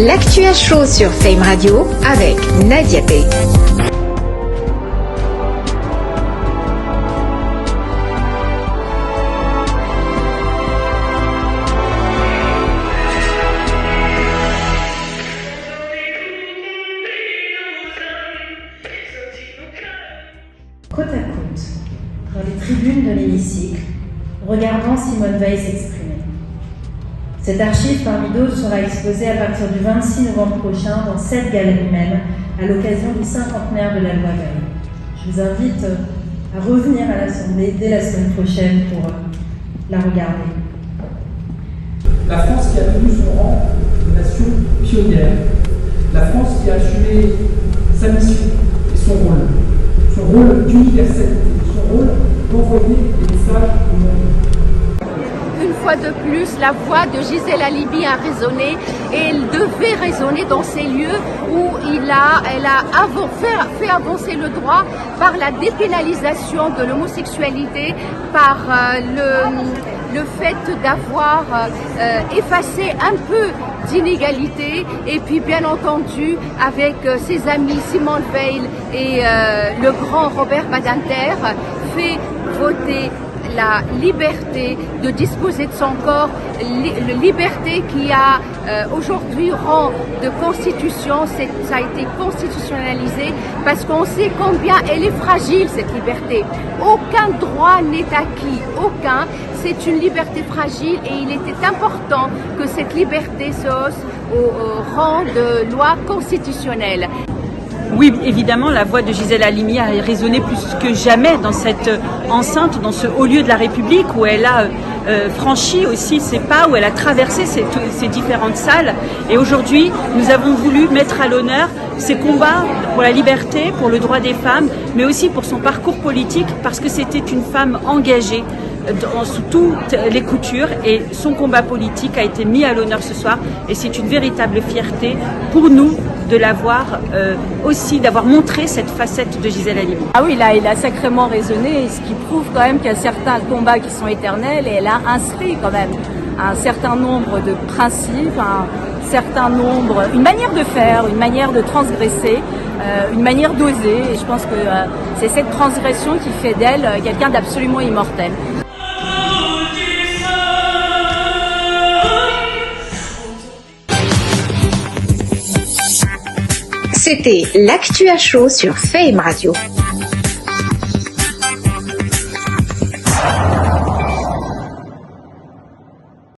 l'actu à chaud sur Fame Radio avec Nadia P. Côte à côte, dans les tribunes de l'hémicycle, regardant Simone Veil s'exprimer. Cette archive parmi d'autres sera exposée à partir du 26 novembre prochain dans cette galerie même, à l'occasion du cinquantenaire de la loi Veil. Je vous invite à revenir à l'Assemblée dès la semaine prochaine pour la regarder. La France qui a tenu son rang de nation pionnière, la France qui a assumé sa mission et son rôle d'universalité, son rôle d'envoyer des messages au monde. Une fois de plus, la voix de Gisèle Halimi a résonné et elle devait résonner dans ces lieux où elle a fait avancer le droit par la dépénalisation de l'homosexualité, par le fait d'avoir effacé un peu d'inégalité et puis bien entendu avec ses amis Simone Veil et le grand Robert Badinter fait voter la liberté de disposer de son corps, la liberté qui a aujourd'hui rang de constitution, ça a été constitutionnalisé parce qu'on sait combien elle est fragile cette liberté. Aucun droit n'est acquis, aucun. C'est une liberté fragile et il était important que cette liberté se hausse au rang de loi constitutionnelle. Oui, évidemment, la voix de Gisèle Halimi a résonné plus que jamais dans cette enceinte, dans ce haut lieu de la République où elle a franchi aussi ses pas, où elle a traversé ces différentes salles. Et aujourd'hui, nous avons voulu mettre à l'honneur ses combats pour la liberté, pour le droit des femmes, mais aussi pour son parcours politique, parce que c'était une femme engagée sous toutes les coutures et son combat politique a été mis à l'honneur ce soir et c'est une véritable fierté pour nous de l'avoir aussi, d'avoir montré cette facette de Gisèle Halimi. Ah oui, il a sacrément résonné, ce qui prouve quand même qu'il y a certains combats qui sont éternels et elle a inscrit quand même un certain nombre de principes, un certain nombre, une manière de faire, une manière de transgresser, une manière d'oser et je pense que c'est cette transgression qui fait d'elle quelqu'un d'absolument immortel. C'était l'actu à chaud sur Fame Radio.